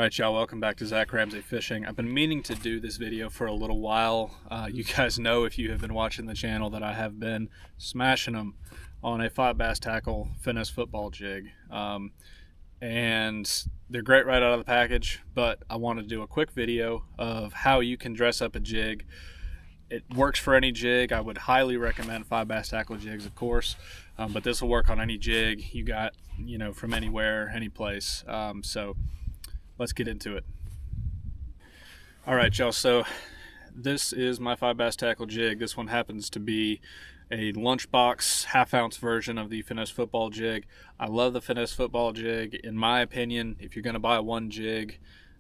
Alright y'all, welcome back to Zach Ramsey Fishing. I've been meaning to do this video for a little while. You guys know, if you have been watching the channel, that I have been smashing them on a 5-bass tackle finesse football jig. And they're great right out of the package, but I want to do a quick video of how you can dress up a jig. It works for any jig. I would highly recommend 5-bass tackle jigs, of course, but this will work on any jig you got, from anywhere, any place. So let's get into it. All right, y'all, so this is my 5-bass tackle jig. This one happens to be a lunchbox half-ounce version of the finesse football jig. I love the finesse football jig. In my opinion, if you're going to buy one jig,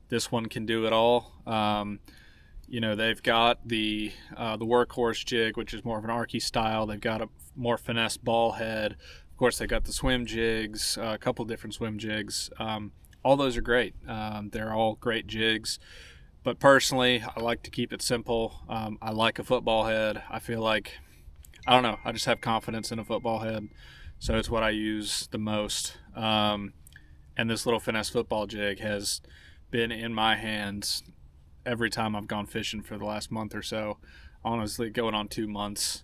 this one can do it all. They've got the workhorse jig, which is more of an Arky style. They've got a more finesse ball head. Of course, they got the swim jigs, a couple different swim jigs. All those are great. They're all great jigs. But personally, I like to keep it simple. I like a football head. I feel like, I don't know, I just have confidence in a football head. So it's what I use the most. And this little finesse football jig has been in my hands every time I've gone fishing for the last month or so. Honestly, going on 2 months.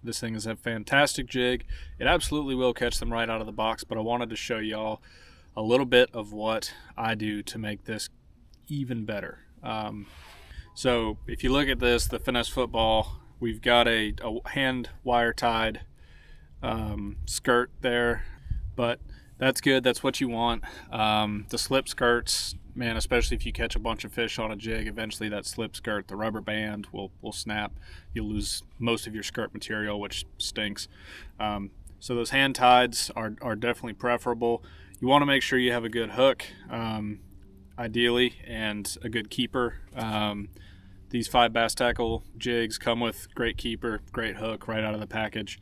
This thing is a fantastic jig. It absolutely will catch them right out of the box, but I wanted to show y'all a little bit of what I do to make this even better. So if you look at this, the finesse football, we've got a hand wire tied skirt there, but that's good. That's what you want. The slip skirts, man, especially if you catch a bunch of fish on a jig, eventually that slip skirt, the rubber band will snap. You'll lose most of your skirt material, which stinks. So those hand tieds are definitely preferable. You want to make sure you have a good hook, ideally, and a good keeper. These 5-bass tackle jigs come with great keeper, great hook right out of the package.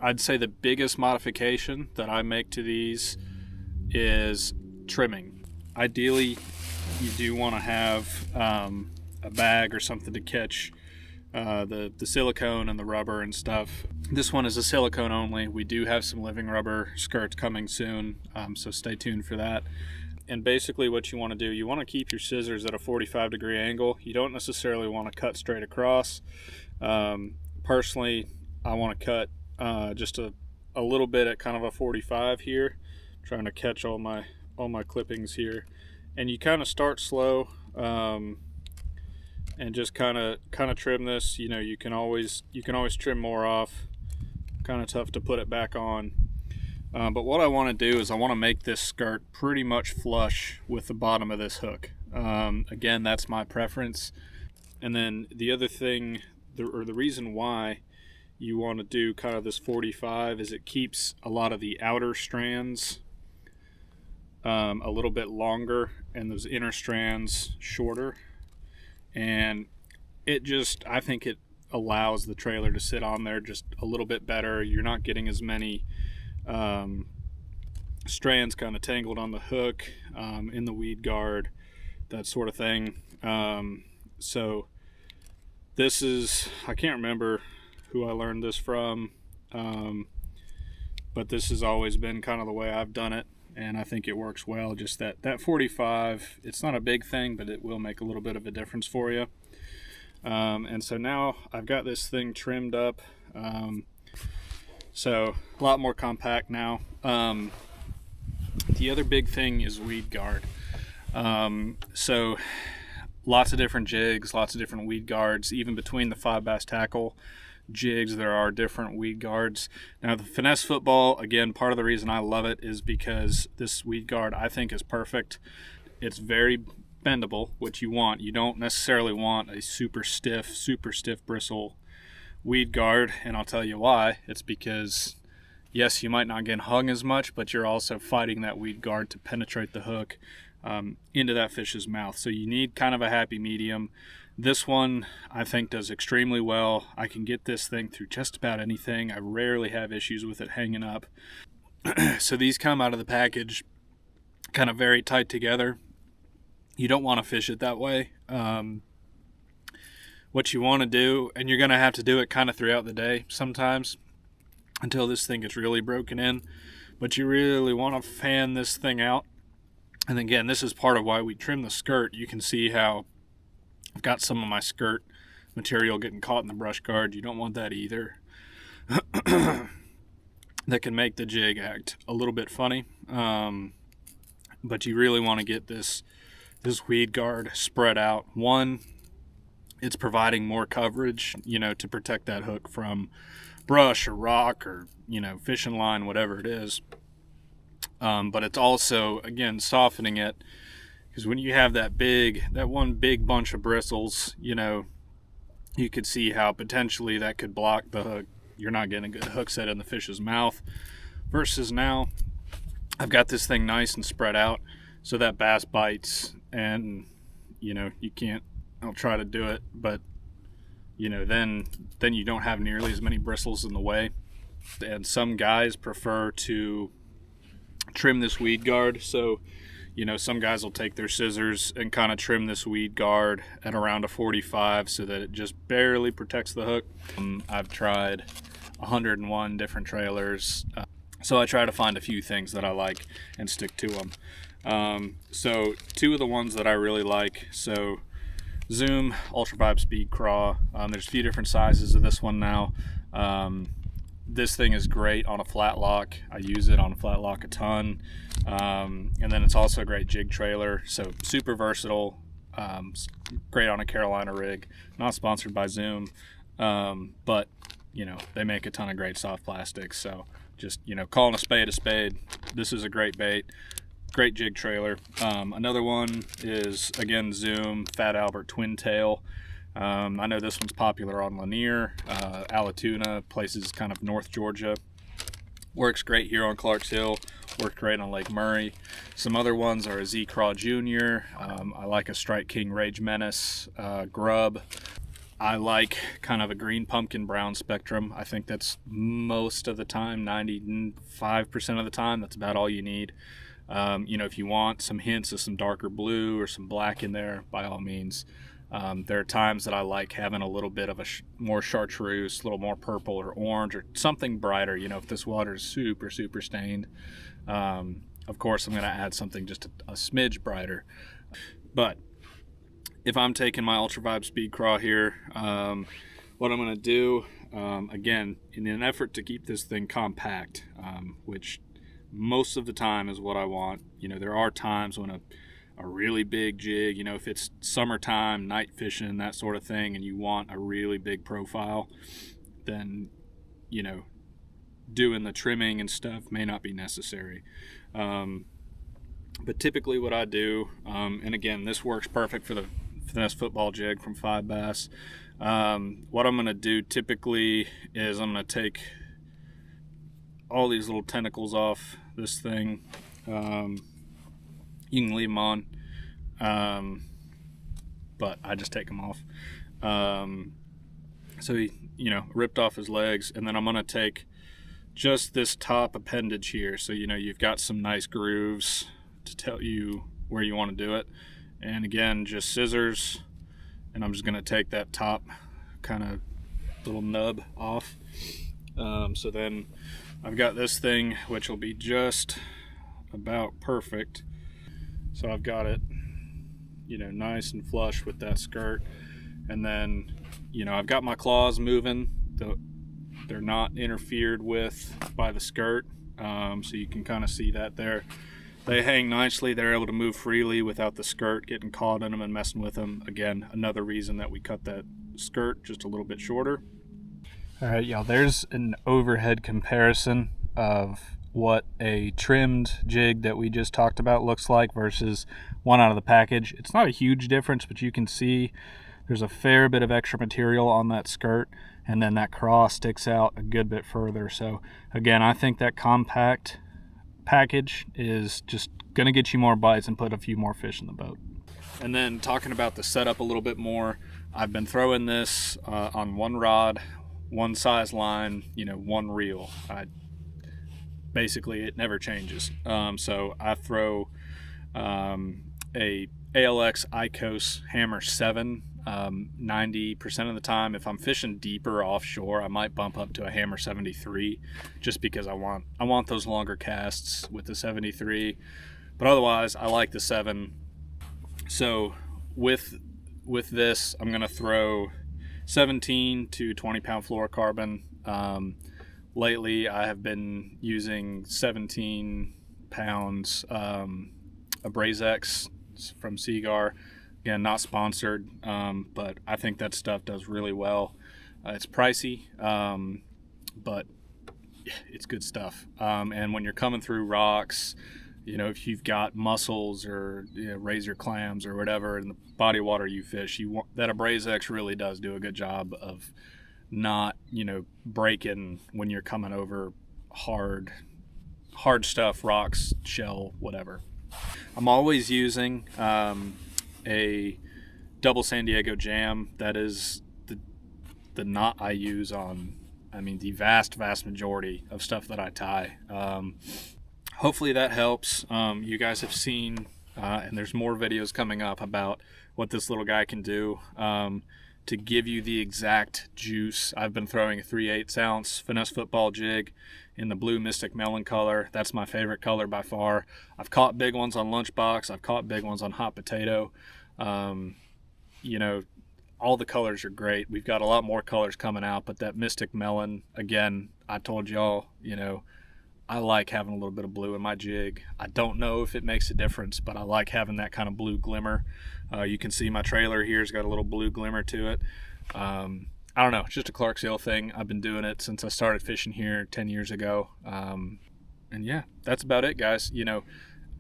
I'd say the biggest modification that I make to these is trimming. Ideally, you do want to have a bag or something to catch the silicone and the rubber and stuff. This one is a silicone only. We do have some living rubber skirts coming soon, so stay tuned for that. And basically what you want to do, you want to keep your scissors at a 45-degree angle. You don't necessarily want to cut straight across. Personally, I want to cut just a little bit at kind of a 45 here, trying to catch all my clippings here. And you kind of start slow, and just kind of trim this. You can always trim more off. Kind of tough to put it back on. But what I want to do is I want to make this skirt pretty much flush with the bottom of this hook. Again, that's my preference. And then the other thing, or the reason why you want to do kind of this 45 is it keeps a lot of the outer strands a little bit longer and those inner strands shorter. And I think it allows the trailer to sit on there just a little bit better. You're not getting as many strands kind of tangled on the hook, in the weed guard, that sort of thing. So this is, I can't remember who I learned this from, but this has always been kind of the way I've done it, and I think it works well. Just that 45, it's not a big thing, but it will make a little bit of a difference for you. And so now I've got this thing trimmed up, so a lot more compact now. The other big thing is weed guard. So lots of different jigs, lots of different weed guards. Even between the 5-bass tackle jigs, there are different weed guards. Now the finesse football, again, part of the reason I love it is because this weed guard I think is perfect. It's very bendable, which you want. You don't necessarily want a super stiff bristle weed guard, and I'll tell you why. It's because, yes, you might not get hung as much, but you're also fighting that weed guard to penetrate the hook into that fish's mouth. So you need kind of a happy medium. This one I think does extremely well. I can get this thing through just about anything. I rarely have issues with it hanging up. So these come out of the package kind of very tight together. You don't want to fish it that way. What you want to do, and you're going to have to do it kind of throughout the day sometimes until this thing gets really broken in, but you really want to fan this thing out And again, this is part of why we trim the skirt. You can see how I've got some of my skirt material getting caught in the brush guard. You don't want that either. That can make the jig act a little bit funny. But you really want to get this weed guard spread out. One, it's providing more coverage, to protect that hook from brush or rock or, fishing line, whatever it is. But it's also, again, softening it, because when you have that one big bunch of bristles, you could see how potentially that could block the hook. You're not getting a good hook set in the fish's mouth. Versus now, I've got this thing nice and spread out so that bass bites, and you can't. I'll try to do it, but then you don't have nearly as many bristles in the way. And some guys prefer to trim this weed guard, so some guys will take their scissors and kind of trim this weed guard at around a 45 so that it just barely protects the hook. I've tried 101 different trailers, so I try to find a few things that I like and stick to them. So two of the ones that I really like, so Zoom Ultra Vibe Speed Craw. There's a few different sizes of this one now. This thing is great on a flat lock. I use it on a flat lock a ton. And then it's also a great jig trailer, so super versatile. Great on a Carolina rig. Not sponsored by Zoom, but they make a ton of great soft plastics. So just calling a spade, this is a great bait. Great jig trailer. Another one is, again, Zoom Fat Albert Twin Tail. I know this one's popular on Lanier, Allatoona, places kind of North Georgia. Works great here on Clarks Hill. Worked great on Lake Murray. Some other ones are a Z Craw Jr. I like a Strike King Rage Menace, Grub. I like kind of a green pumpkin brown spectrum. I think that's most of the time, 95% of the time, that's about all you need. If you want some hints of some darker blue or some black in there, by all means. There are times that I like having a little bit of a more chartreuse, a little more purple or orange or something brighter, if this water is super, super stained. Of course, I'm going to add something just a smidge brighter. But if I'm taking my Ultra Vibe Speed Craw here, what I'm going to do, again, in an effort to keep this thing compact, which most of the time is what I want. There are times when a really big jig, if it's summertime, night fishing, that sort of thing, and you want a really big profile, then, doing the trimming and stuff may not be necessary. But typically what I do, and again, this works perfect for the finesse football jig from 5 Bass. What I'm going to do typically is I'm going to take all these little tentacles off this thing. You can leave them on, but I just take them off. So he, ripped off his legs, and then I'm going to take just this top appendage here. So, you've got some nice grooves to tell you where you want to do it. And again, just scissors, and I'm just going to take that top kind of little nub off. So then I've got this thing, which will be just about perfect. So I've got it, nice and flush with that skirt. And then, I've got my claws moving. They're not interfered with by the skirt. So you can kind of see that there. They hang nicely. They're able to move freely without the skirt getting caught in them and messing with them. Again, another reason that we cut that skirt just a little bit shorter. All right, y'all, there's an overhead comparison of what a trimmed jig that we just talked about looks like versus one out of the package. It's not a huge difference, but you can see there's a fair bit of extra material on that skirt, and then that craw sticks out a good bit further. So again, I think that compact package is just going to get you more bites and put a few more fish in the boat. And then talking about the setup a little bit more, I've been throwing this on one rod, one size line, one reel. Basically it never changes. So I throw a ALX Icos Hammer 7 90% of the time. If I'm fishing deeper offshore, I might bump up to a Hammer 73 just because I want those longer casts with the 73. But otherwise, I like the 7. So with this, I'm gonna throw 17 to 20 pound fluorocarbon. Lately, I have been using 17 pounds Abrazex from Seagar. Again, not sponsored, but I think that stuff does really well. It's pricey, but it's good stuff. And when you're coming through rocks, if you've got mussels or razor clams or whatever in the body water you fish, that Abrazex really does do a good job of not breaking when you're coming over hard stuff, rocks, shell, whatever. I'm always using a double San Diego jam. That is the knot I use on, the vast majority of stuff that I tie. Hopefully that helps. You guys have seen, and there's more videos coming up about what this little guy can do. To give you the exact juice, I've been throwing a 3/8 ounce finesse football jig in the blue Mystic Melon color. That's my favorite color by far. I've caught big ones on Lunchbox. I've caught big ones on Hot Potato. All the colors are great. We've got a lot more colors coming out, but that Mystic Melon, again, I told y'all, I like having a little bit of blue in my jig. I don't know if it makes a difference, but I like having that kind of blue glimmer. You can see my trailer here's got a little blue glimmer to it. I don't know, it's just a Clarksville thing. I've been doing it since I started fishing here 10 years ago. And yeah, that's about it, guys.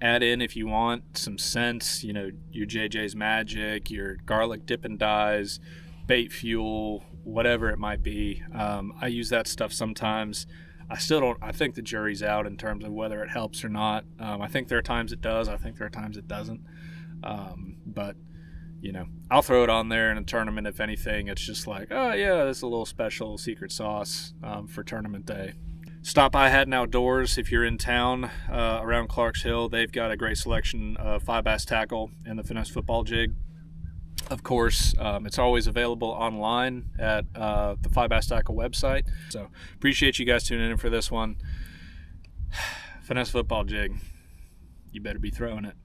Add in, if you want, some scents, your JJ's Magic, your garlic dipping dyes, bait fuel, whatever it might be. I use that stuff sometimes. I think the jury's out in terms of whether it helps or not. I think there are times it does. I think there are times it doesn't. But I'll throw it on there in a tournament. If anything, it's just like, oh yeah, this is a little special secret sauce for tournament day. Stop by Hatton Outdoors if you're in town around Clarks Hill. They've got a great selection of 5-bass tackle and the finesse football jig. Of course, it's always available online at the 5-bass tackle website. So appreciate you guys tuning in for this one. Finesse football jig. You better be throwing it.